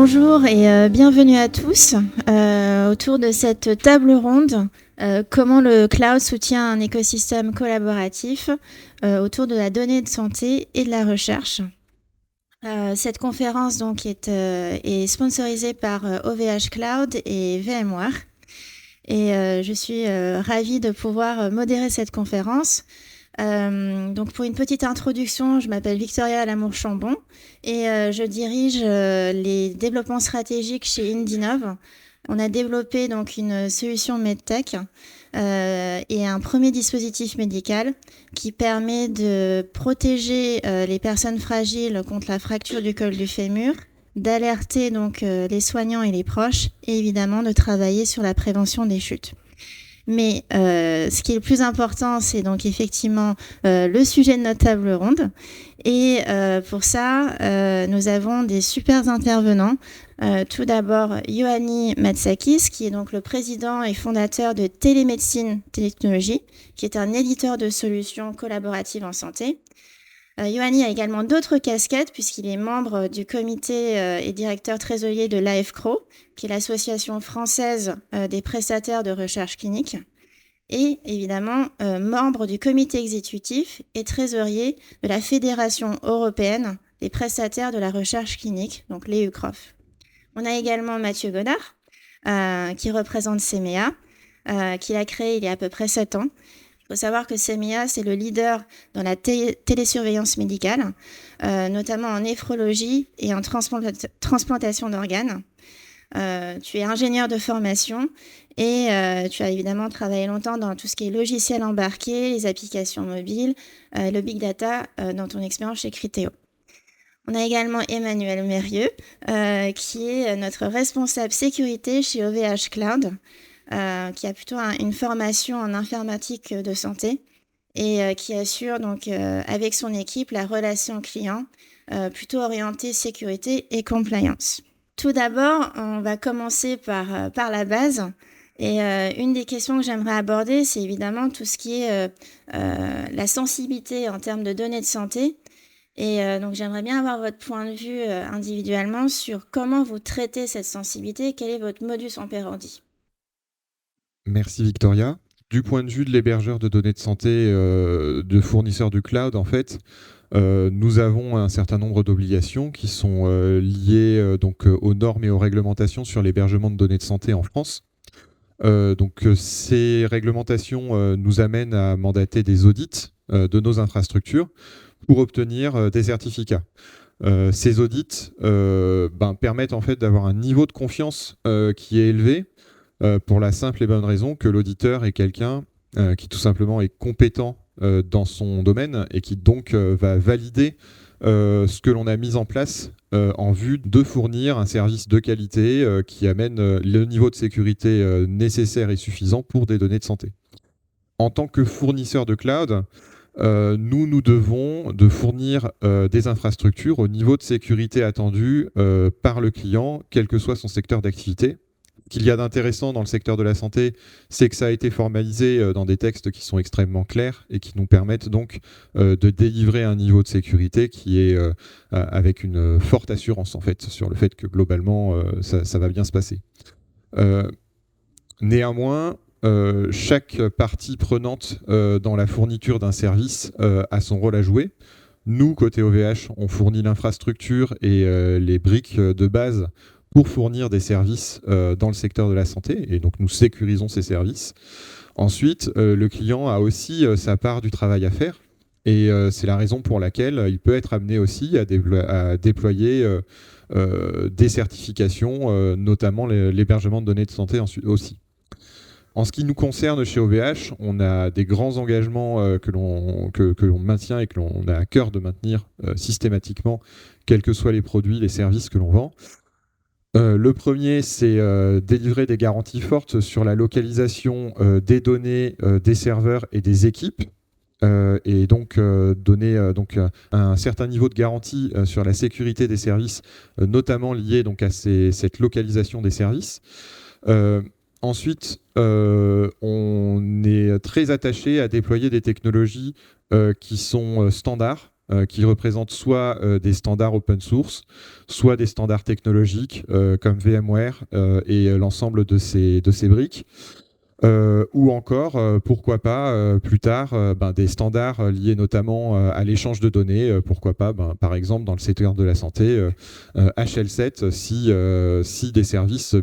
Bonjour et bienvenue à tous autour de cette table ronde comment le cloud soutient un écosystème collaboratif autour de la donnée de santé et de la recherche. Cette conférence donc est sponsorisée par OVH Cloud et VMware et je suis ravie de pouvoir modérer cette conférence. Donc pour une petite introduction, je m'appelle Victoria Lamour-Chambon et je dirige les développements stratégiques chez Indinov. On a développé donc une solution MedTech et un premier dispositif médical qui permet de protéger les personnes fragiles contre la fracture du col du fémur, d'alerter donc les soignants et les proches et évidemment de travailler sur la prévention des chutes. Mais ce qui est le plus important, c'est donc effectivement le sujet de notre table ronde. Et pour ça, nous avons des super intervenants. Tout d'abord, Ioannis Matsakis, qui est donc le président et fondateur de Télémédecine Technologies, qui est un éditeur de solutions collaboratives en santé. Ioannis a également d'autres casquettes puisqu'il est membre du comité et directeur trésorier de l'AFCRO, qui est l'association française des prestataires de recherche clinique, et évidemment membre du comité exécutif et trésorier de la Fédération européenne des prestataires de la recherche clinique, donc l'EUCROF. On a également Mathieu Godard, qui représente CEMEA, qu'il a créé il y a à peu près 7 ans. Il faut savoir que CEMEA, c'est le leader dans la télésurveillance médicale, notamment en néphrologie et en transplantation d'organes. Tu es ingénieur de formation et tu as évidemment travaillé longtemps dans tout ce qui est logiciel embarqué, les applications mobiles, le big data dans ton expérience chez Criteo. On a également Emmanuel Mérieux, qui est notre responsable sécurité chez OVH Cloud, qui a plutôt une formation en informatique de santé et qui assure donc avec son équipe la relation client plutôt orientée sécurité et compliance. Tout d'abord, on va commencer par la base. Et une des questions que j'aimerais aborder, c'est évidemment tout ce qui est la sensibilité en termes de données de santé. Et donc, j'aimerais bien avoir votre point de vue individuellement sur comment vous traitez cette sensibilité, quel est votre modus operandi. Merci Victoria. Du point de vue de l'hébergeur de données de santé de fournisseurs du cloud, en fait, nous avons un certain nombre d'obligations qui sont liées aux normes et aux réglementations sur l'hébergement de données de santé en France. Ces réglementations nous amènent à mandater des audits de nos infrastructures pour obtenir des certificats. Ces audits permettent en fait d'avoir un niveau de confiance qui est élevé pour la simple et bonne raison que l'auditeur est quelqu'un qui tout simplement est compétent dans son domaine et qui donc va valider ce que l'on a mis en place en vue de fournir un service de qualité qui amène le niveau de sécurité nécessaire et suffisant pour des données de santé. En tant que fournisseur de cloud, nous devons de fournir des infrastructures au niveau de sécurité attendu par le client, quel que soit son secteur d'activité. Ce qu'il y a d'intéressant dans le secteur de la santé, c'est que ça a été formalisé dans des textes qui sont extrêmement clairs et qui nous permettent donc de délivrer un niveau de sécurité qui est avec une forte assurance en fait, sur le fait que globalement ça va bien se passer. Néanmoins, chaque partie prenante dans la fourniture d'un service a son rôle à jouer. Nous, côté OVH, on fournit l'infrastructure et les briques de base pour fournir des services dans le secteur de la santé, et donc nous sécurisons ces services. Ensuite, le client a aussi sa part du travail à faire, et c'est la raison pour laquelle il peut être amené aussi à déployer des certifications, notamment l'hébergement de données de santé aussi. En ce qui nous concerne chez OVH, on a des grands engagements que l'on maintient et que l'on a à cœur de maintenir systématiquement, quels que soient les produits, les services que l'on vend. Le premier, c'est délivrer des garanties fortes sur la localisation des données, des serveurs et des équipes. Et donc donner un certain niveau de garantie sur la sécurité des services, notamment lié donc à cette localisation des services. Ensuite, on est très attaché à déployer des technologies qui sont standards qui représentent soit des standards open source, soit des standards technologiques comme VMware et l'ensemble de ces briques. Ou encore, pourquoi pas, plus tard, des standards liés notamment à l'échange de données, pourquoi pas, par exemple, dans le secteur de la santé, HL7, si des services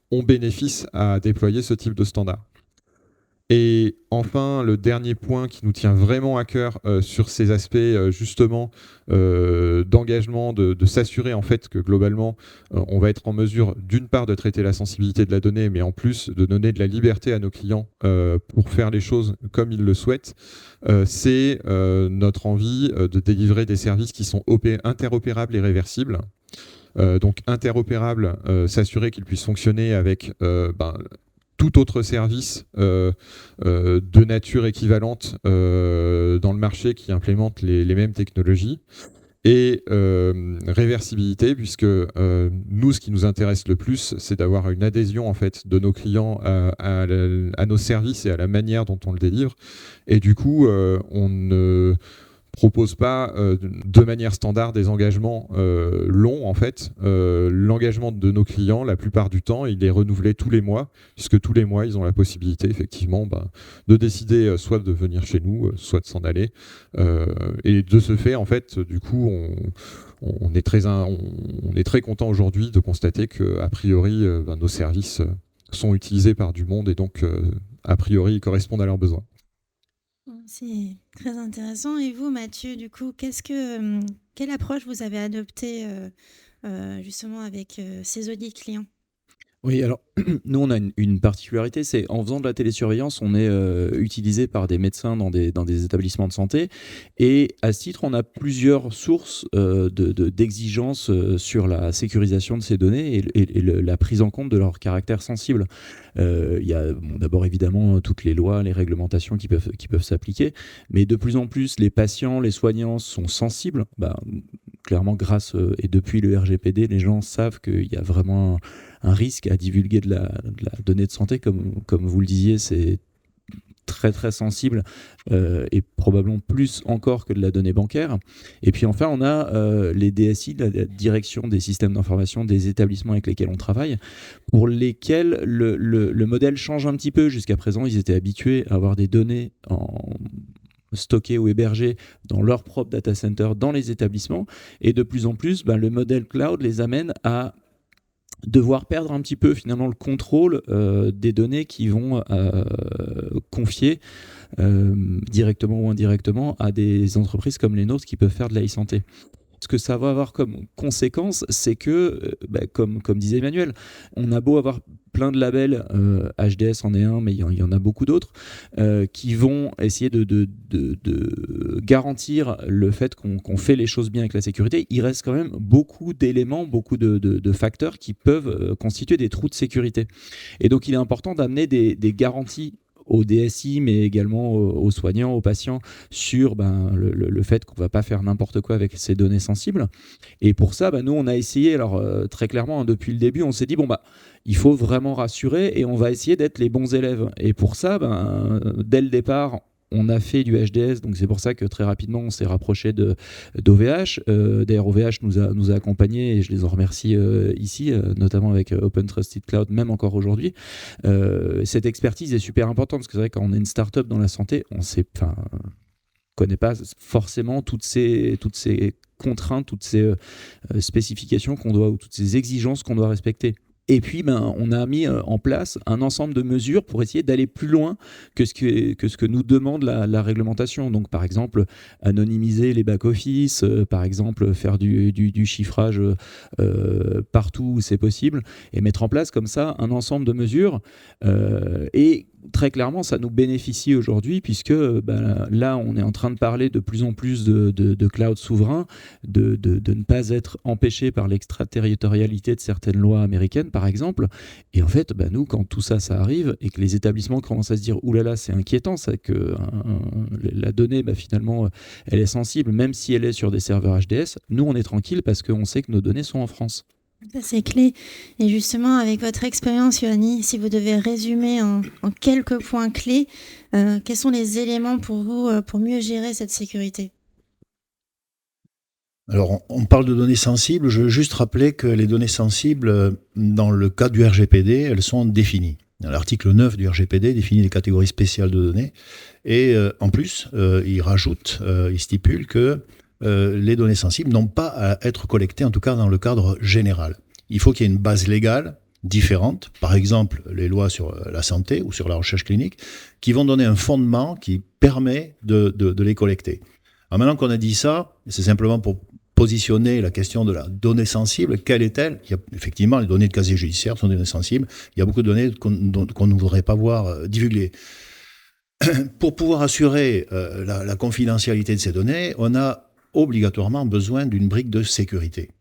ont bénéfice à déployer ce type de standard. Et enfin, le dernier point qui nous tient vraiment à cœur sur ces aspects justement d'engagement, de s'assurer en fait que globalement on va être en mesure d'une part de traiter la sensibilité de la donnée, mais en plus de donner de la liberté à nos clients pour faire les choses comme ils le souhaitent, c'est notre envie de délivrer des services qui sont interopérables et réversibles. Donc interopérables, s'assurer qu'ils puissent fonctionner avec tout autre service de nature équivalente dans le marché qui implémente les mêmes technologies. Et réversibilité, puisque nous, ce qui nous intéresse le plus, c'est d'avoir une adhésion en fait, de nos clients à nos services et à la manière dont on le délivre. Et du coup, on ne propose pas de manière standard des engagements longs en fait. L'engagement de nos clients, la plupart du temps, il est renouvelé tous les mois, puisque tous les mois, ils ont la possibilité effectivement de décider soit de venir chez nous, soit de s'en aller. Et de ce fait, en fait, du coup, on est très content aujourd'hui de constater que, a priori, nos services sont utilisés par du monde et donc, a priori, ils correspondent à leurs besoins. C'est très intéressant. Et vous, Mathieu, du coup, quelle approche vous avez adoptée justement avec ces audits clients ? Oui, alors nous on a une particularité, c'est en faisant de la télésurveillance, on est utilisé par des médecins dans des établissements de santé, et à ce titre on a plusieurs sources d'exigences sur la sécurisation de ces données et la prise en compte de leur caractère sensible. Il y a d'abord évidemment toutes les lois, les réglementations qui peuvent s'appliquer, mais de plus en plus les patients, les soignants sont sensibles. Clairement, grâce et depuis le RGPD, les gens savent qu'il y a vraiment un risque à divulguer de la donnée de santé, comme vous le disiez, c'est très très sensible et probablement plus encore que de la donnée bancaire. Et puis enfin, on a les DSI, la direction des systèmes d'information des établissements avec lesquels on travaille, pour lesquels le modèle change un petit peu. Jusqu'à présent, ils étaient habitués à avoir des données stockés ou hébergés dans leur propre data center dans les établissements, et de plus en plus le modèle cloud les amène à devoir perdre un petit peu finalement le contrôle des données qu'ils vont confier directement ou indirectement à des entreprises comme les nôtres qui peuvent faire de la e-santé. Ce que ça va avoir comme conséquence, c'est que, comme disait Emmanuel, on a beau avoir plein de labels, HDS en est un, mais il y en a beaucoup d'autres, qui vont essayer de garantir le fait qu'on fait les choses bien avec la sécurité. Il reste quand même beaucoup d'éléments, beaucoup de facteurs qui peuvent constituer des trous de sécurité. Et donc il est important d'amener des garanties aux DSI, mais également aux soignants, aux patients, sur le fait qu'on ne va pas faire n'importe quoi avec ces données sensibles. Et pour ça, nous, on a essayé, alors très clairement, depuis le début, on s'est dit, il faut vraiment rassurer et on va essayer d'être les bons élèves. Et pour ça, dès le départ, on a fait du HDS, donc c'est pour ça que très rapidement on s'est rapproché d'OVH. D'ailleurs, OVH nous a accompagnés et je les en remercie ici, notamment avec Open Trusted Cloud, même encore aujourd'hui. Cette expertise est super importante parce que c'est vrai, quand on est une start-up dans la santé, on connaît pas forcément toutes ces contraintes, toutes ces spécifications qu'on doit, ou toutes ces exigences qu'on doit respecter. Et puis, on a mis en place un ensemble de mesures pour essayer d'aller plus loin que ce que nous demande la réglementation. Donc, par exemple, anonymiser les back-office, par exemple, faire du chiffrage partout où c'est possible, et mettre en place comme ça un ensemble de mesures. Et très clairement, ça nous bénéficie aujourd'hui puisque là, on est en train de parler de plus en plus de cloud souverain, de ne pas être empêché par l'extraterritorialité de certaines lois américaines, par exemple. Et en fait, nous, quand tout ça arrive et que les établissements commencent à se dire « oulala, c'est inquiétant, ça, que la donnée, finalement, elle est sensible, même si elle est sur des serveurs HDS », nous, on est tranquille parce qu'on sait que nos données sont en France. Ça, c'est clé. Et justement, avec votre expérience, Yoannis, si vous devez résumer en quelques points clés, quels sont les éléments pour vous pour mieux gérer cette sécurité ? Alors, on parle de données sensibles. Je veux juste rappeler que les données sensibles, dans le cas du RGPD, elles sont définies. L'article 9 du RGPD définit des catégories spéciales de données. Et en plus, il stipule que les données sensibles n'ont pas à être collectées, en tout cas dans le cadre général. Il faut qu'il y ait une base légale différente, par exemple les lois sur la santé ou sur la recherche clinique, qui vont donner un fondement qui permet de les collecter. Alors maintenant qu'on a dit ça, c'est simplement pour positionner la question de la donnée sensible. Quelle est-elle ? Effectivement, les données de casier judiciaire sont des données sensibles. Il y a beaucoup de données qu'on ne voudrait pas voir divulguées. Pour pouvoir assurer la confidentialité de ces données, on a obligatoirement besoin d'une brique de sécurité.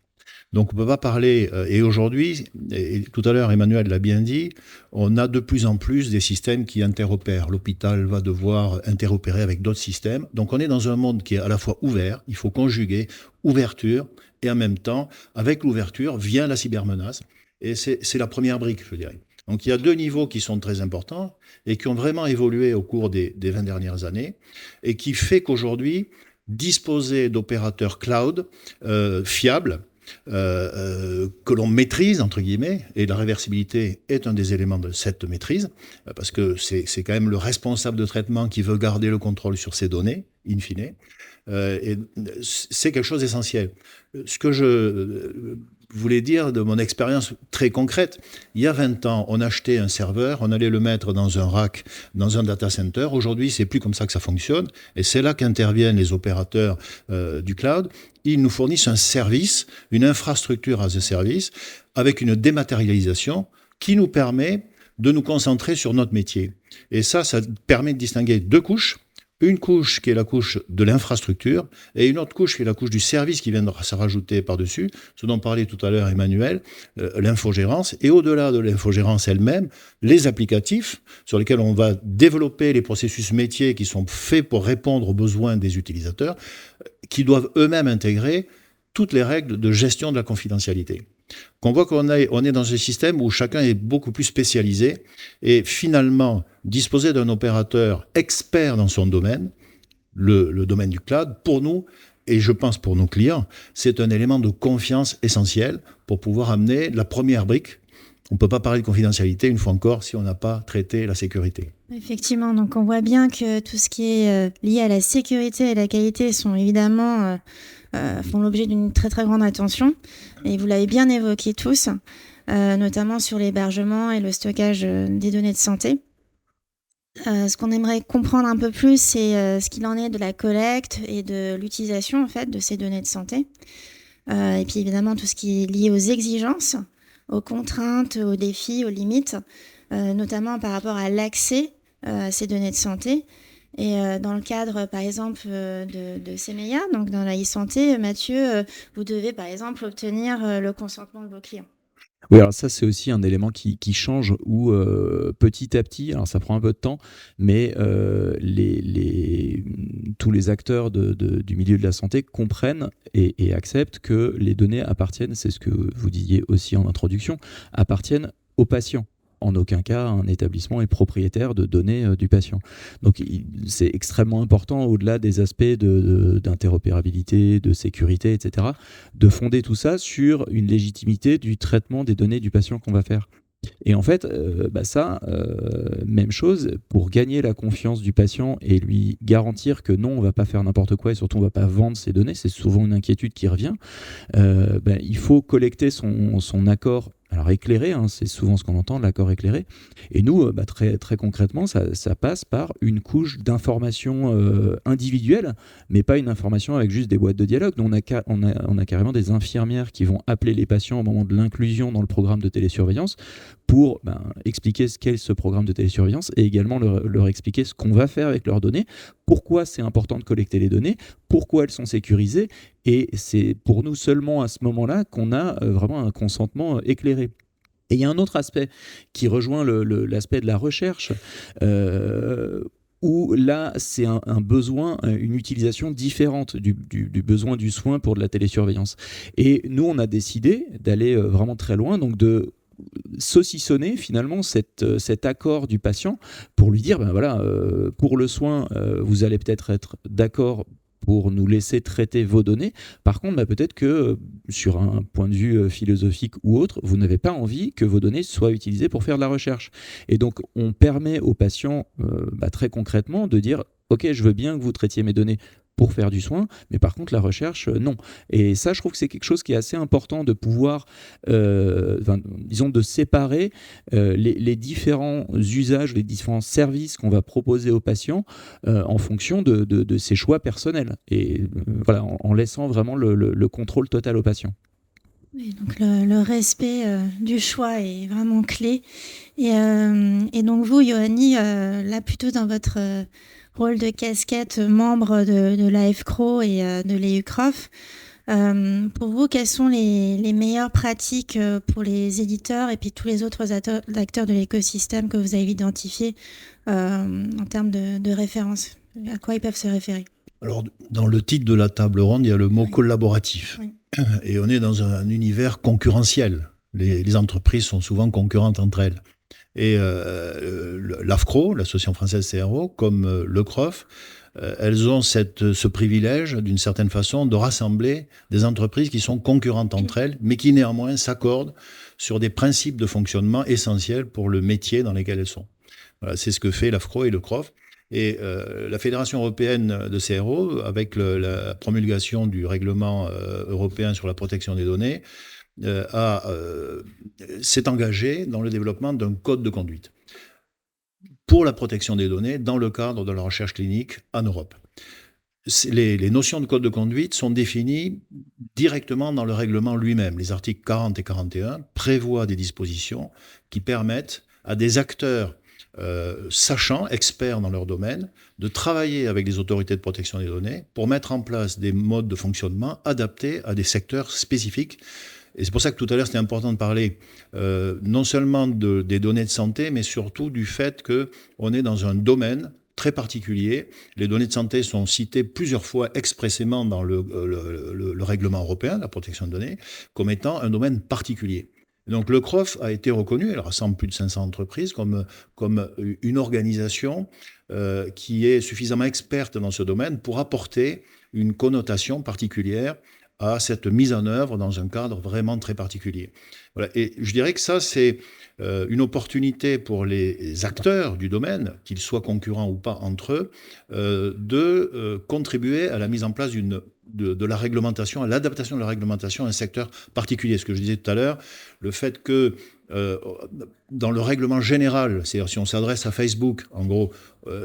Donc on ne peut pas parler, et aujourd'hui, et tout à l'heure Emmanuel l'a bien dit, on a de plus en plus des systèmes qui interopèrent. L'hôpital va devoir interopérer avec d'autres systèmes. Donc on est dans un monde qui est à la fois ouvert, il faut conjuguer ouverture, et en même temps, avec l'ouverture vient la cybermenace. Et c'est la première brique, je dirais. Donc il y a deux niveaux qui sont très importants et qui ont vraiment évolué au cours des 20 dernières années, et qui fait qu'aujourd'hui, disposer d'opérateurs cloud fiables, que l'on maîtrise, entre guillemets, et la réversibilité est un des éléments de cette maîtrise, parce que c'est quand même le responsable de traitement qui veut garder le contrôle sur ces données, in fine, et c'est quelque chose d'essentiel. Ce que je voulais dire de mon expérience très concrète, il y a 20 ans, on achetait un serveur, on allait le mettre dans un rack, dans un data center. Aujourd'hui, c'est plus comme ça que ça fonctionne, et c'est là qu'interviennent les opérateurs du cloud. Ils nous fournissent un service, une infrastructure as a service, avec une dématérialisation qui nous permet de nous concentrer sur notre métier. Et ça permet de distinguer deux couches. Une couche qui est la couche de l'infrastructure et une autre couche qui est la couche du service qui vient de se rajouter par-dessus, ce dont parlait tout à l'heure Emmanuel, l'infogérance. Et au-delà de l'infogérance elle-même, les applicatifs sur lesquels on va développer les processus métiers qui sont faits pour répondre aux besoins des utilisateurs, qui doivent eux-mêmes intégrer toutes les règles de gestion de la confidentialité. Qu'on voit qu'on est dans un système où chacun est beaucoup plus spécialisé et finalement disposer d'un opérateur expert dans son domaine, le domaine du cloud, pour nous, et je pense pour nos clients, c'est un élément de confiance essentiel pour pouvoir amener la première brique. On ne peut pas parler de confidentialité, une fois encore, si on n'a pas traité la sécurité. Effectivement, donc on voit bien que tout ce qui est lié à la sécurité et la qualité sont évidemment font l'objet d'une très très grande attention. Et vous l'avez bien évoqué tous, notamment sur l'hébergement et le stockage des données de santé. Ce qu'on aimerait comprendre un peu plus, c'est ce qu'il en est de la collecte et de l'utilisation en fait de ces données de santé. Et puis évidemment tout ce qui est lié aux exigences, aux contraintes, aux défis, aux limites, notamment par rapport à l'accès à ces données de santé. Et dans le cadre, par exemple, de CEMEIA, donc dans la e-santé, Mathieu, vous devez, par exemple, obtenir le consentement de vos clients. Oui, alors ça, c'est aussi un élément qui change où petit à petit, alors ça prend un peu de temps, mais tous les acteurs du milieu de la santé comprennent et acceptent que les données appartiennent, c'est ce que vous disiez aussi en introduction, appartiennent aux patients. En aucun cas, un établissement est propriétaire de données du patient. Donc, c'est extrêmement important, au-delà des aspects d'interopérabilité, de sécurité, etc., de fonder tout ça sur une légitimité du traitement des données du patient qu'on va faire. Et en fait, même chose, pour gagner la confiance du patient et lui garantir que non, on ne va pas faire n'importe quoi et surtout on ne va pas vendre ces données, c'est souvent une inquiétude qui revient, il faut collecter son accord. Alors éclairé, c'est souvent ce qu'on entend, l'accord éclairé. Et nous, très, très concrètement, ça passe par une couche d'information individuelle, mais pas une information avec juste des boîtes de dialogue. Nous, on a carrément des infirmières qui vont appeler les patients au moment de l'inclusion dans le programme de télésurveillance pour expliquer ce qu'est ce programme de télésurveillance et également leur expliquer ce qu'on va faire avec leurs données, pourquoi c'est important de collecter les données, pourquoi elles sont sécurisées. Et c'est pour nous seulement à ce moment-là qu'on a vraiment un consentement éclairé. Et il y a un autre aspect qui rejoint l'aspect de la recherche, où là, c'est un besoin, une utilisation différente du besoin du soin pour de la télésurveillance. Et nous, on a décidé d'aller vraiment très loin, donc de saucissonner finalement cet accord du patient pour lui dire, pour le soin, vous allez peut-être être d'accord pour nous laisser traiter vos données. Par contre, peut-être que sur un point de vue philosophique ou autre, vous n'avez pas envie que vos données soient utilisées pour faire de la recherche. Et donc, on permet aux patients, très concrètement, de dire « Ok, je veux bien que vous traitiez mes données pour faire du soin, mais par contre la recherche, non ». Et ça, je trouve que c'est quelque chose qui est assez important de pouvoir, disons, de séparer les différents usages, les différents services qu'on va proposer aux patients en fonction de ses choix personnels. Et voilà, en laissant vraiment le contrôle total aux patients. Oui, donc le respect du choix est vraiment clé. Et donc vous, Yoanni, là plutôt dans votre rôle de casquette membre de l'AFCRO et de l'EUCROF, pour vous, quelles sont les meilleures pratiques pour les éditeurs et puis tous les autres acteurs de l'écosystème que vous avez identifiés en termes de référence? À quoi ils peuvent se référer? Alors, dans le titre de la table ronde, il y a le mot collaboratif. Oui. Et on est dans un univers concurrentiel. Les entreprises sont souvent concurrentes entre elles. Et l'AFCRO, l'Association française CRO, comme le CROF, elles ont ce privilège, d'une certaine façon, de rassembler des entreprises qui sont concurrentes entre elles, mais qui néanmoins s'accordent sur des principes de fonctionnement essentiels pour le métier dans lequel elles sont. Voilà, c'est ce que fait l'AFCRO et le CROF. Et la Fédération européenne de CRO, avec la promulgation du règlement européen sur la protection des données, s'est engagée dans le développement d'un code de conduite pour la protection des données dans le cadre de la recherche clinique en Europe. Les notions de code de conduite sont définies directement dans le règlement lui-même. Les articles 40 et 41 prévoient des dispositions qui permettent à des acteurs sachants, experts dans leur domaine, de travailler avec les autorités de protection des données pour mettre en place des modes de fonctionnement adaptés à des secteurs spécifiques. Et c'est pour ça que tout à l'heure, c'était important de parler non seulement des données de santé, mais surtout du fait qu'on est dans un domaine très particulier. Les données de santé sont citées plusieurs fois expressément dans le règlement européen de la protection des données comme étant un domaine particulier. Donc le CROF a été reconnu, elle rassemble plus de 500 entreprises, comme une organisation qui est suffisamment experte dans ce domaine pour apporter une connotation particulière à cette mise en œuvre dans un cadre vraiment très particulier. Voilà. Et je dirais que ça, c'est une opportunité pour les acteurs du domaine, qu'ils soient concurrents ou pas entre eux, de contribuer à la mise en place de la réglementation, à l'adaptation de la réglementation à un secteur particulier. Ce que je disais tout à l'heure, le fait que dans le règlement général, c'est-à-dire si on s'adresse à Facebook, en gros,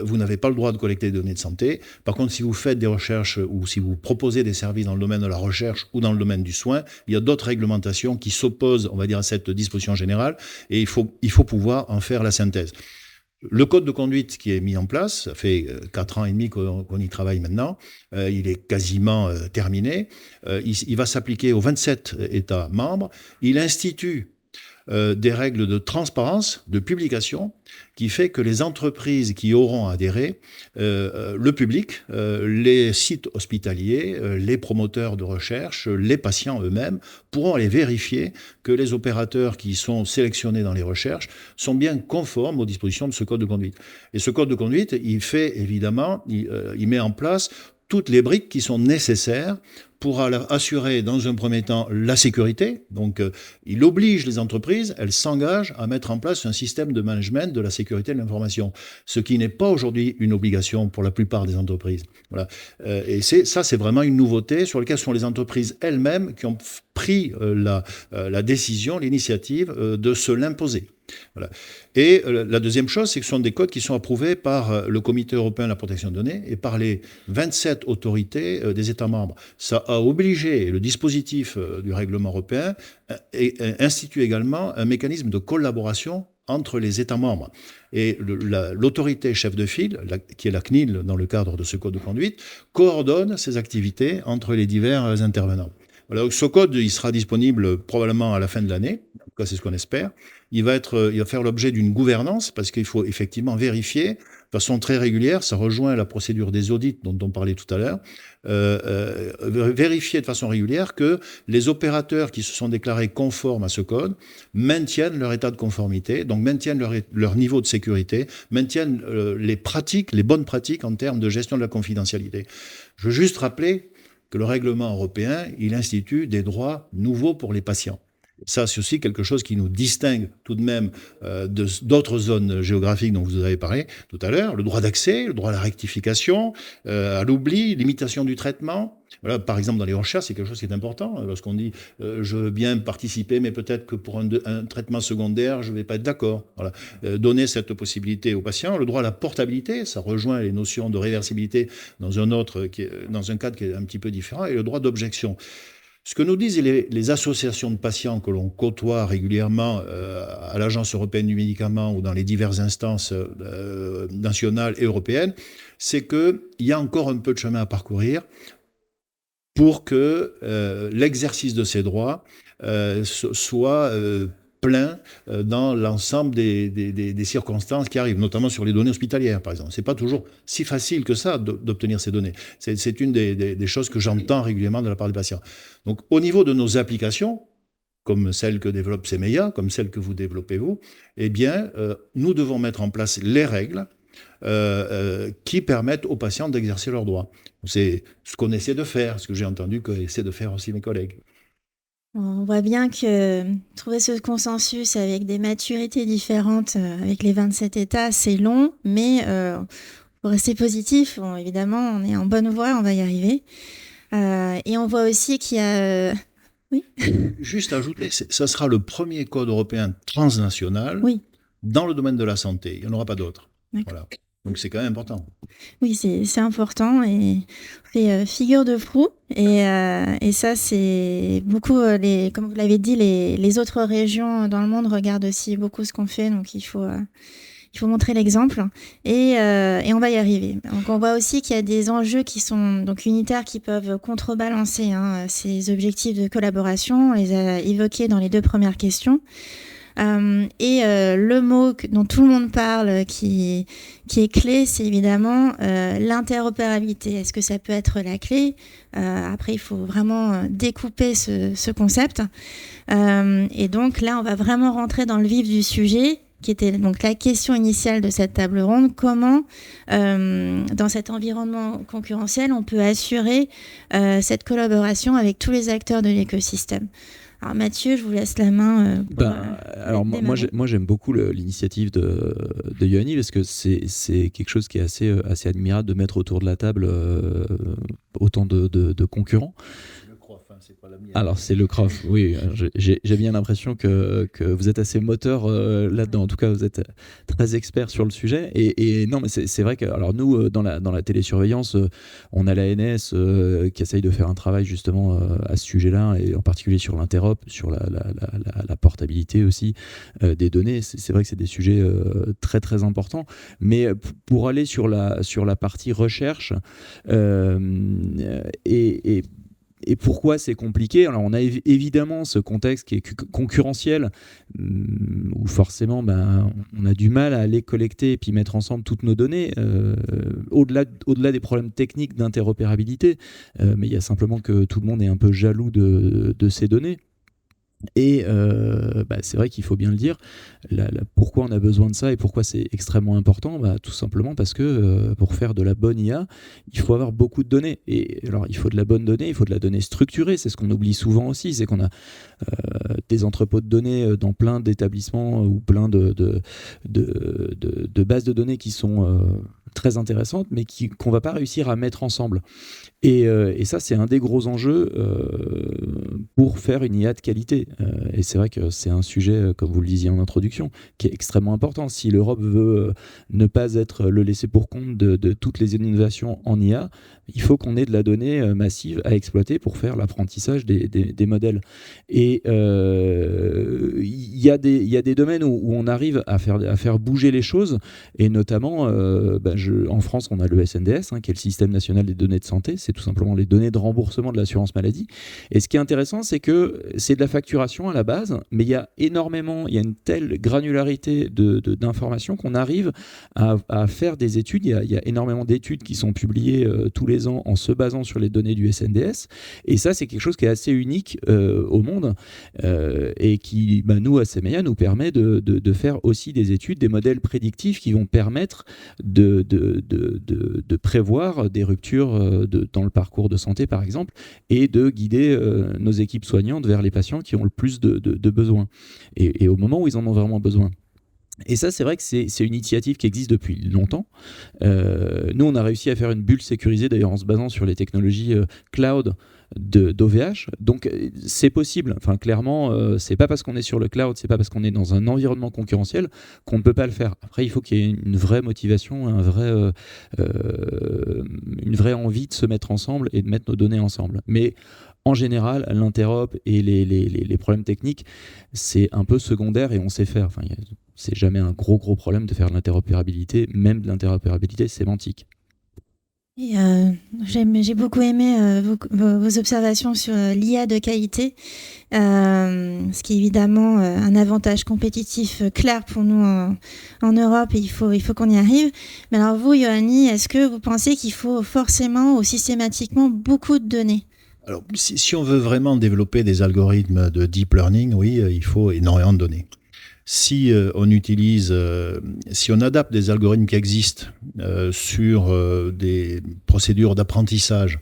vous n'avez pas le droit de collecter des données de santé. Par contre, si vous faites des recherches ou si vous proposez des services dans le domaine de la recherche ou dans le domaine du soin, il y a d'autres réglementations qui s'opposent, on va dire, à cette disposition générale, et il faut pouvoir en faire la synthèse. Le code de conduite qui est mis en place, ça fait 4 ans et demi qu'on y travaille maintenant, il est quasiment terminé, il va s'appliquer aux 27 États membres, il institue des règles de transparence, de publication, qui fait que les entreprises qui auront adhéré, le public, les sites hospitaliers, les promoteurs de recherche, les patients eux-mêmes, pourront aller vérifier que les opérateurs qui sont sélectionnés dans les recherches sont bien conformes aux dispositions de ce code de conduite. Et ce code de conduite, il fait évidemment, il met en place toutes les briques qui sont nécessaires pour assurer dans un premier temps la sécurité. Donc il oblige les entreprises, elles s'engagent à mettre en place un système de management de la sécurité de l'information, ce qui n'est pas aujourd'hui une obligation pour la plupart des entreprises. Voilà. Et ça, c'est vraiment une nouveauté sur laquelle sont les entreprises elles-mêmes qui ont pris la décision, l'initiative de se l'imposer. Voilà. Et la deuxième chose, c'est que ce sont des codes qui sont approuvés par le Comité européen de la protection des données et par les 27 autorités des États membres. Ça a obligé le dispositif du règlement européen et institue également un mécanisme de collaboration entre les États membres. Et l'autorité chef de file, qui est la CNIL dans le cadre de ce code de conduite, coordonne ces activités entre les divers intervenants. Voilà, donc ce code, il sera disponible probablement à la fin de l'année, en tout cas c'est ce qu'on espère. Il va faire l'objet d'une gouvernance parce qu'il faut effectivement vérifier façon très régulière, ça rejoint la procédure des audits dont on parlait tout à l'heure, vérifier de façon régulière que les opérateurs qui se sont déclarés conformes à ce code maintiennent leur état de conformité, donc maintiennent leur niveau de sécurité, maintiennent les bonnes pratiques en termes de gestion de la confidentialité. Je veux juste rappeler que le règlement européen, il institue des droits nouveaux pour les patients. Ça, c'est aussi quelque chose qui nous distingue tout de même d'autres zones géographiques dont vous avez parlé tout à l'heure. Le droit d'accès, le droit à la rectification, à l'oubli, limitation du traitement. Voilà, par exemple, dans les recherches, c'est quelque chose qui est important. Lorsqu'on dit je veux bien participer, mais peut-être que pour un traitement secondaire, je ne vais pas être d'accord. Voilà. Donner cette possibilité aux patients. Le droit à la portabilité, ça rejoint les notions de réversibilité dans un cadre qui est un petit peu différent, et le droit d'objection. Ce que nous disent les associations de patients que l'on côtoie régulièrement à l'Agence européenne du médicament ou dans les diverses instances nationales et européennes, c'est qu'il y a encore un peu de chemin à parcourir pour que l'exercice de ces droits soit plein dans l'ensemble des circonstances qui arrivent, notamment sur les données hospitalières, par exemple. C'est pas toujours si facile que ça d'obtenir ces données. C'est une des choses que j'entends régulièrement de la part des patients. Donc, au niveau de nos applications, comme celle que développe CEMEIA, comme celle que vous développez vous, eh bien, nous devons mettre en place les règles qui permettent aux patients d'exercer leurs droits. C'est ce qu'on essaie de faire, ce que j'ai entendu qu'essaient de faire aussi mes collègues. On voit bien que trouver ce consensus avec des maturités différentes avec les 27 États, c'est long, mais pour rester positif, bon, évidemment, on est en bonne voie, on va y arriver. Et on voit aussi qu'il y a... Oui. Juste ajouter, ça sera le premier code européen transnational dans le domaine de la santé. Il n'y en aura pas d'autre. Voilà. Donc c'est quand même important. Oui, c'est important et fait figure de proue. Et ça, c'est beaucoup, comme vous l'avez dit, les autres régions dans le monde regardent aussi beaucoup ce qu'on fait. Donc il faut montrer l'exemple et on va y arriver. Donc on voit aussi qu'il y a des enjeux qui sont donc unitaires qui peuvent contrebalancer ces objectifs de collaboration. On les a évoqués dans les 2 premières questions. Le mot dont tout le monde parle, qui est clé, c'est évidemment l'interopérabilité. Est-ce que ça peut être la clé ? Après, il faut vraiment découper ce concept. Et donc là, on va vraiment rentrer dans le vif du sujet, qui était donc la question initiale de cette table ronde. Comment, dans cet environnement concurrentiel, on peut assurer cette collaboration avec tous les acteurs de l'écosystème ? Alors Mathieu, je vous laisse la main. Alors moi j'aime beaucoup l'initiative de Yoni, parce que c'est quelque chose qui est assez admirable de mettre autour de la table autant de concurrents. C'est pas la mienne. Alors c'est le CROF, oui. J'ai bien l'impression que vous êtes assez moteur là-dedans. En tout cas, vous êtes très expert sur le sujet. Et non, mais c'est vrai que alors nous, dans la télésurveillance, on a l'ANS qui essaye de faire un travail justement à ce sujet-là, et en particulier sur l'interop, sur la portabilité aussi des données. C'est vrai que c'est des sujets très très importants. Mais pour aller sur la partie recherche et pourquoi c'est compliqué ? Alors on a évidemment ce contexte qui est concurrentiel, où forcément on a du mal à aller collecter et puis mettre ensemble toutes nos données, au-delà des problèmes techniques d'interopérabilité, mais il y a simplement que tout le monde est un peu jaloux de ces données. Et c'est vrai qu'il faut bien le dire, pourquoi on a besoin de ça et pourquoi c'est extrêmement important, tout simplement parce que pour faire de la bonne IA, il faut avoir beaucoup de données. Et alors il faut de la bonne donnée, il faut de la donnée structurée, c'est ce qu'on oublie souvent aussi, c'est qu'on a des entrepôts de données dans plein d'établissements ou plein de bases de données qui sont très intéressantes, mais qu'on ne va pas réussir à mettre ensemble. Et ça, c'est un des gros enjeux pour faire une IA de qualité. Et c'est vrai que c'est un sujet, comme vous le disiez en introduction, qui est extrêmement important. Si l'Europe veut ne pas être le laissé-pour-compte de toutes les innovations en IA, il faut qu'on ait de la donnée massive à exploiter pour faire l'apprentissage des modèles. Et il y a des domaines où on arrive à faire bouger les choses, et notamment, en France, on a le SNDS, qui est le système national des données de santé. C'est tout simplement les données de remboursement de l'assurance maladie. Et ce qui est intéressant, c'est que c'est de la facturation à la base, mais il y a une telle granularité d'informations qu'on arrive à faire des études. Il y a énormément d'études qui sont publiées tous les ans en se basant sur les données du SNDS. Et ça, c'est quelque chose qui est assez unique au monde et qui, nous, à CMEIA, nous permet de faire aussi des études, des modèles prédictifs qui vont permettre de prévoir des ruptures dans le parcours de santé, par exemple, et de guider nos équipes soignantes vers les patients qui ont le plus de besoins et au moment où ils en ont vraiment besoin. Et ça, c'est vrai que c'est une initiative qui existe depuis longtemps. Nous, on a réussi à faire une bulle sécurisée, d'ailleurs en se basant sur les technologies cloud d'OVH. Donc, c'est possible. Enfin, clairement, c'est pas parce qu'on est sur le cloud, c'est pas parce qu'on est dans un environnement concurrentiel qu'on ne peut pas le faire. Après, il faut qu'il y ait une vraie motivation, une vraie envie de se mettre ensemble et de mettre nos données ensemble. Mais en général, l'interop et les problèmes techniques, c'est un peu secondaire et on sait faire. Enfin, c'est jamais un gros problème de faire de l'interopérabilité, même de l'interopérabilité sémantique. Et j'ai beaucoup aimé vos observations sur l'IA de qualité, ce qui est évidemment un avantage compétitif clair pour nous en Europe, et il faut qu'on y arrive. Mais alors vous, Yoannis, est-ce que vous pensez qu'il faut forcément ou systématiquement beaucoup de données ? Alors, si on veut vraiment développer des algorithmes de deep learning, oui, il faut énormément de données. Si on adapte des algorithmes qui existent sur des procédures d'apprentissage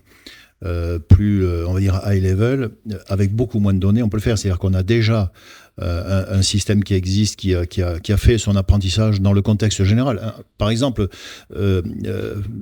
plus, on va dire, high level, avec beaucoup moins de données, on peut le faire. C'est-à-dire qu'on a déjà un système qui existe, qui a fait son apprentissage dans le contexte général. Par exemple,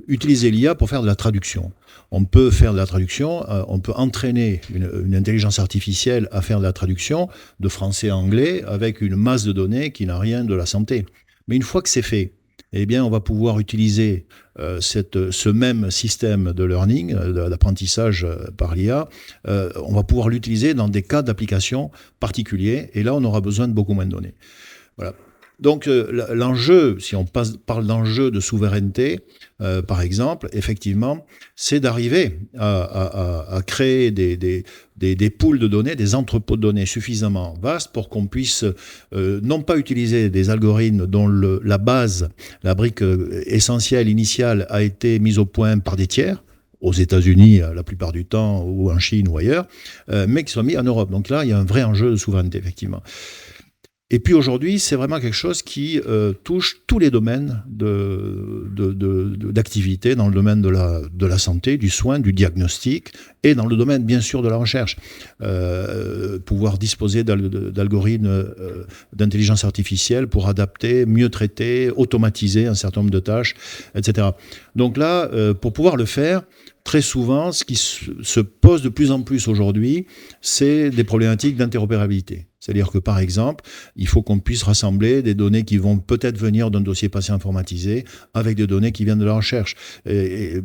utiliser l'IA pour faire de la traduction. On peut faire de la traduction, on peut entraîner une intelligence artificielle à faire de la traduction de français à anglais avec une masse de données qui n'a rien de la santé. Mais une fois que c'est fait, eh bien, on va pouvoir utiliser ce même système de learning, d'apprentissage par l'IA, on va pouvoir l'utiliser dans des cas d'application particuliers, et là, on aura besoin de beaucoup moins de données. Voilà. Donc, l'enjeu, si on parle d'enjeu de souveraineté, par exemple, effectivement, c'est d'arriver à créer des pools de données, des entrepôts de données suffisamment vastes pour qu'on puisse non pas utiliser des algorithmes dont la base, la brique essentielle, initiale, a été mise au point par des tiers, aux États-Unis la plupart du temps, ou en Chine ou ailleurs, mais qui soient mis en Europe. Donc là, il y a un vrai enjeu de souveraineté, effectivement. Et puis aujourd'hui, c'est vraiment quelque chose qui touche tous les domaines d'activité, dans le domaine de la santé, du soin, du diagnostic, et dans le domaine, bien sûr, de la recherche. Pouvoir disposer d'algorithmes d'intelligence artificielle pour adapter, mieux traiter, automatiser un certain nombre de tâches, etc. Donc là, pour pouvoir le faire, très souvent, ce qui se pose de plus en plus aujourd'hui, c'est des problématiques d'interopérabilité. C'est-à-dire que, par exemple, il faut qu'on puisse rassembler des données qui vont peut-être venir d'un dossier patient informatisé avec des données qui viennent de la recherche.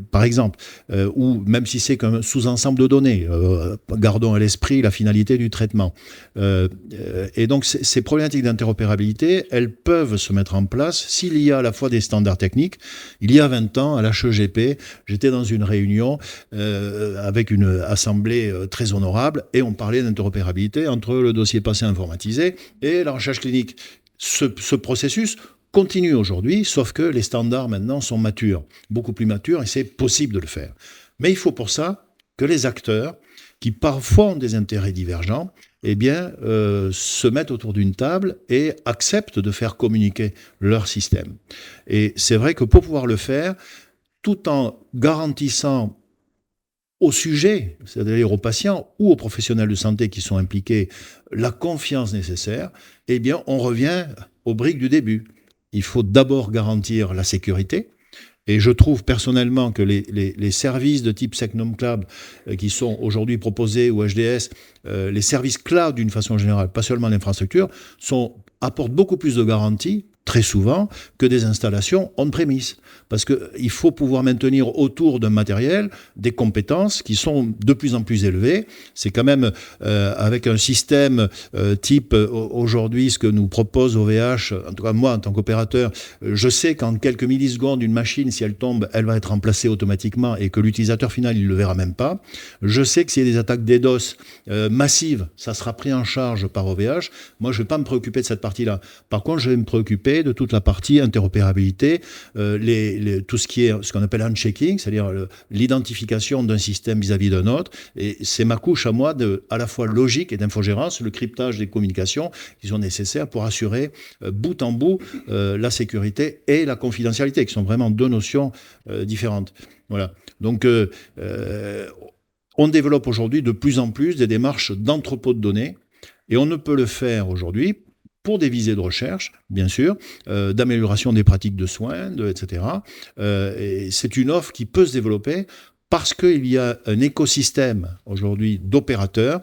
Par exemple, ou même si c'est qu'un sous-ensemble de données, gardons à l'esprit la finalité du traitement. Et donc, ces problématiques d'interopérabilité, elles peuvent se mettre en place s'il y a à la fois des standards techniques. Il y a 20 ans, à l'HEGP, j'étais dans une réunion avec une assemblée très honorable et on parlait d'interopérabilité entre le dossier patient informatisé et la recherche clinique. Ce processus continue aujourd'hui, sauf que les standards maintenant sont matures, beaucoup plus matures, et c'est possible de le faire. Mais il faut pour ça que les acteurs, qui parfois ont des intérêts divergents, eh bien, se mettent autour d'une table et acceptent de faire communiquer leur système. Et c'est vrai que pour pouvoir le faire, tout en garantissant au sujet, c'est-à-dire aux patients ou aux professionnels de santé qui sont impliqués, la confiance nécessaire, eh bien, on revient aux briques du début. Il faut d'abord garantir la sécurité. Et je trouve personnellement que les services de type Secnum Cloud qui sont aujourd'hui proposés ou HDS, les services cloud d'une façon générale, pas seulement l'infrastructure, apportent beaucoup plus de garanties très souvent que des installations on-premise. Parce qu'il faut pouvoir maintenir autour d'un matériel des compétences qui sont de plus en plus élevées. C'est quand même avec un système type aujourd'hui ce que nous propose OVH, en tout cas moi en tant qu'opérateur, je sais qu'en quelques millisecondes, une machine, si elle tombe, elle va être remplacée automatiquement et que l'utilisateur final, il ne le verra même pas. Je sais que s'il y a des attaques DDoS massives, ça sera pris en charge par OVH. Moi, je ne vais pas me préoccuper de cette partie-là. Par contre, je vais me préoccuper de toute la partie interopérabilité, tout ce qui est ce qu'on appelle handshacking, c'est-à-dire l'identification d'un système vis-à-vis d'un autre. Et c'est ma couche à moi à la fois logique et d'infogérance, le cryptage des communications qui sont nécessaires pour assurer bout en bout la sécurité et la confidentialité, qui sont vraiment deux notions différentes. Voilà. Donc, on développe aujourd'hui de plus en plus des démarches d'entrepôt de données, et on ne peut le faire aujourd'hui pour des visées de recherche, bien sûr, d'amélioration des pratiques de soins, etc. Et c'est une offre qui peut se développer parce qu'il y a un écosystème aujourd'hui d'opérateurs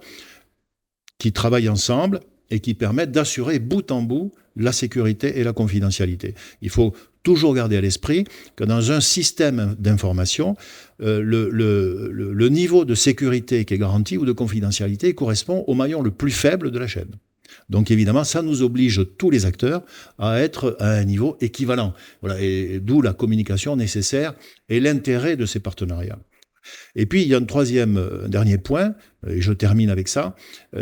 qui travaillent ensemble et qui permettent d'assurer bout en bout la sécurité et la confidentialité. Il faut toujours garder à l'esprit que dans un système d'information, le niveau de sécurité qui est garanti ou de confidentialité correspond au maillon le plus faible de la chaîne. Donc évidemment, ça nous oblige tous les acteurs à être à un niveau équivalent. Voilà, et d'où la communication nécessaire et l'intérêt de ces partenariats. Et puis, il y a un dernier point, et je termine avec ça,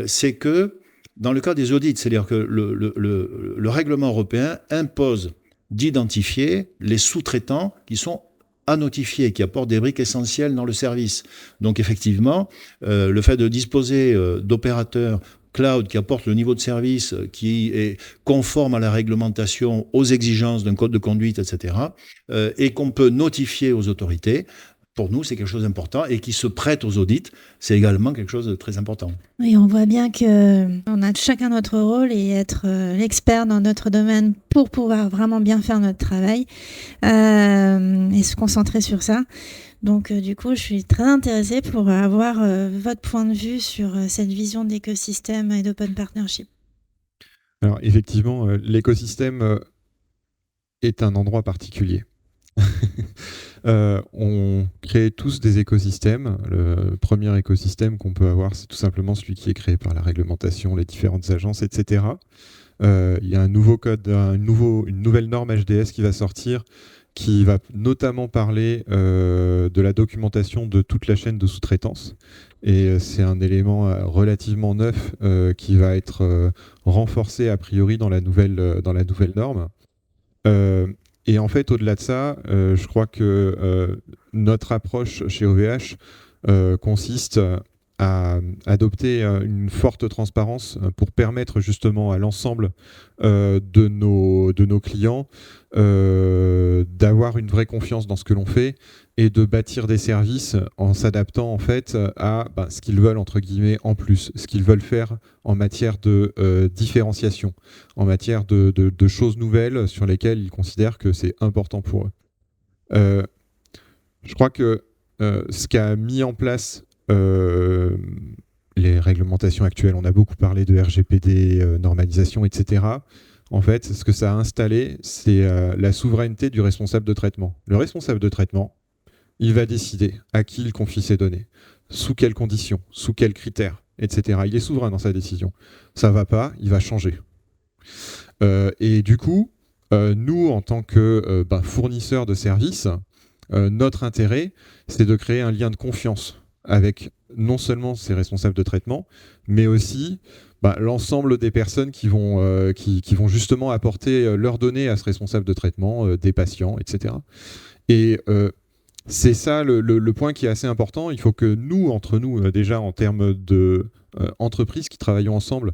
c'est que dans le cas des audits, c'est-à-dire que le règlement européen impose d'identifier les sous-traitants qui sont à notifier, qui apportent des briques essentielles dans le service. Donc effectivement, le fait de disposer d'opérateurs cloud qui apportent le niveau de service qui est conforme à la réglementation, aux exigences d'un code de conduite, etc., et qu'on peut notifier aux autorités, pour nous, c'est quelque chose d'important, et qui se prête aux audits, c'est également quelque chose de très important. Oui, on voit bien qu'on a chacun notre rôle et être l'expert dans notre domaine pour pouvoir vraiment bien faire notre travail et se concentrer sur ça. Donc, du coup, je suis très intéressée pour avoir votre point de vue sur cette vision d'écosystème et d'open partnership. Alors, effectivement, l'écosystème est un endroit particulier. On crée tous des écosystèmes. Le premier écosystème qu'on peut avoir, c'est tout simplement celui qui est créé par la réglementation, les différentes agences, etc. Il y a un nouveau code, une nouvelle norme HDS qui va sortir, qui va notamment parler de la documentation de toute la chaîne de sous-traitance. Et c'est un élément relativement neuf qui va être renforcé a priori dans la nouvelle norme. Et en fait, au-delà de ça, je crois que notre approche chez OVH consiste à adopter une forte transparence pour permettre justement à l'ensemble de nos clients d'avoir une vraie confiance dans ce que l'on fait et de bâtir des services en s'adaptant en fait à ce qu'ils veulent entre guillemets en plus, ce qu'ils veulent faire en matière de différenciation, en matière de choses nouvelles sur lesquelles ils considèrent que c'est important pour eux. Je crois que ce qu'a mis en place les réglementations actuelles, on a beaucoup parlé de RGPD, normalisation, etc. En fait, ce que ça a installé, c'est la souveraineté du responsable de traitement. Le responsable de traitement, il va décider à qui il confie ses données, sous quelles conditions, sous quels critères, etc. Il est souverain dans sa décision. Ça va pas, il va changer. Et du coup, nous, en tant que fournisseurs de services, notre intérêt, c'est de créer un lien de confiance avec non seulement ces responsables de traitement, mais aussi l'ensemble des personnes qui vont justement apporter leurs données à ce responsable de traitement, des patients, etc. Et c'est ça le point qui est assez important. Il faut que nous, entre nous, déjà en termes d'entreprises qui travaillons ensemble,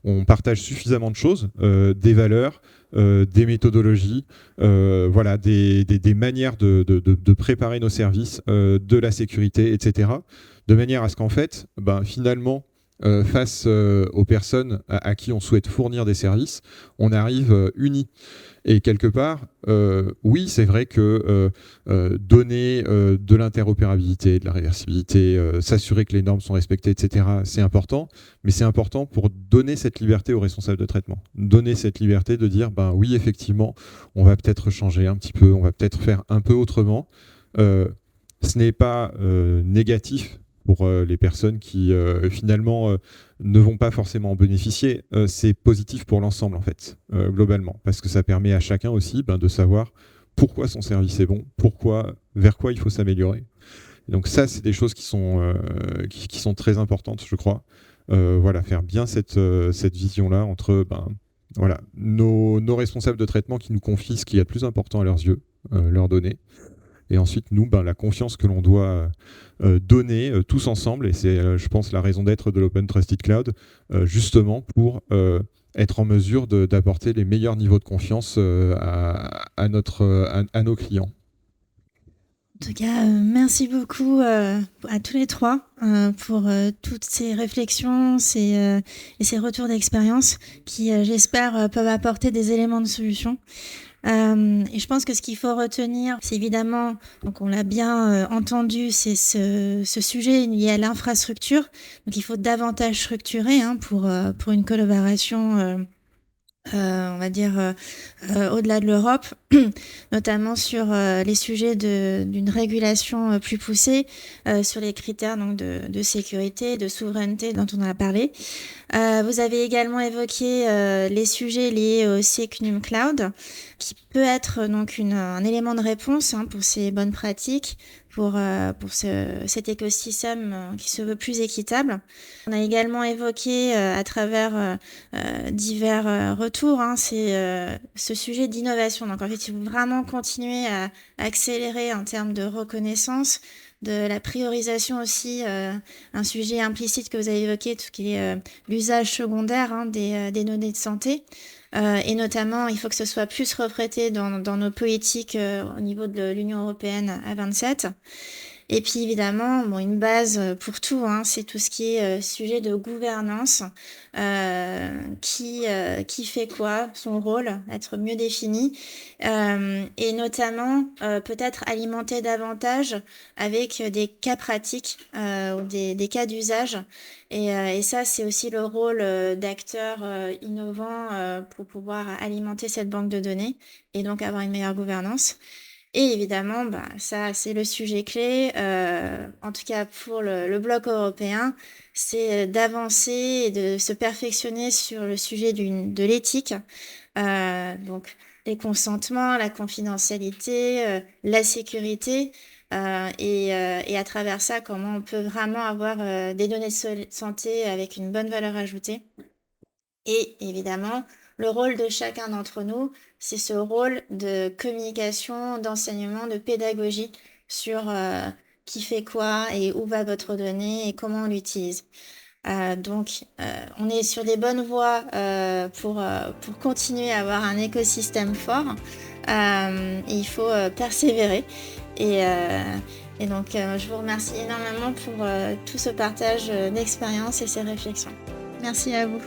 on partage suffisamment de choses, des valeurs, des méthodologies, des manières de préparer nos services, de la sécurité, etc. De manière à ce qu'en fait, finalement, face aux personnes à qui on souhaite fournir des services, on arrive unis. Et quelque part, oui, c'est vrai que donner de l'interopérabilité, de la réversibilité, s'assurer que les normes sont respectées, etc., c'est important, mais c'est important pour donner cette liberté aux responsables de traitement. Donner cette liberté de dire, ben oui, effectivement, on va peut-être changer un petit peu, on va peut-être faire un peu autrement. Ce n'est pas négatif pour les personnes qui finalement ne vont pas forcément en bénéficier. C'est positif pour l'ensemble en fait, globalement, parce que ça permet à chacun aussi de savoir pourquoi son service est bon, vers quoi il faut s'améliorer. Et donc ça, c'est des choses qui sont très importantes, je crois. Voilà, faire bien cette vision-là entre nos responsables de traitement qui nous confient ce qui est le plus important à leurs yeux, leurs données. Et ensuite, nous, la confiance que l'on doit donner tous ensemble, et c'est, je pense, la raison d'être de l'Open Trusted Cloud, justement pour être en mesure d'apporter les meilleurs niveaux de confiance à nos clients. En tout cas, merci beaucoup à tous les trois pour toutes ces réflexions et ces retours d'expérience qui, j'espère, peuvent apporter des éléments de solution. Et je pense que ce qu'il faut retenir, c'est évidemment, donc on l'a bien entendu, c'est ce sujet lié à l'infrastructure. Donc il faut davantage structurer pour une collaboration, on va dire, au-delà de l'Europe, notamment sur les sujets d'une régulation plus poussée, sur les critères donc de sécurité, de souveraineté dont on a parlé. Vous avez également évoqué les sujets liés au SecNum Cloud, qui peut être donc un élément de réponse pour ces bonnes pratiques, pour cet écosystème qui se veut plus équitable. On a également évoqué à travers divers retours c'est ce sujet d'innovation. Donc en fait, il faut vraiment continuer à accélérer en termes de reconnaissance, de la priorisation aussi, un sujet implicite que vous avez évoqué, tout ce qui est l'usage secondaire des données de santé. Et notamment, il faut que ce soit plus reflété dans nos politiques au niveau de l'Union européenne à 27. Et puis évidemment, une base pour tout, c'est tout ce qui est sujet de gouvernance, qui fait quoi, son rôle, être mieux défini, et notamment peut-être alimenter davantage avec des cas pratiques ou des cas d'usage. Et ça, c'est aussi le rôle d'acteurs innovants pour pouvoir alimenter cette banque de données et donc avoir une meilleure gouvernance. Et évidemment, ça, c'est le sujet clé, en tout cas pour le bloc européen, c'est d'avancer et de se perfectionner sur le sujet de l'éthique. Donc, les consentements, la confidentialité, la sécurité, et à travers ça, comment on peut vraiment avoir des données de santé avec une bonne valeur ajoutée. Et évidemment, le rôle de chacun d'entre nous, c'est ce rôle de communication, d'enseignement, de pédagogie sur qui fait quoi et où va votre donnée et comment on l'utilise. Donc, on est sur des bonnes voies pour continuer à avoir un écosystème fort. Et il faut persévérer. Et donc, je vous remercie énormément pour tout ce partage d'expérience et ces réflexions. Merci à vous.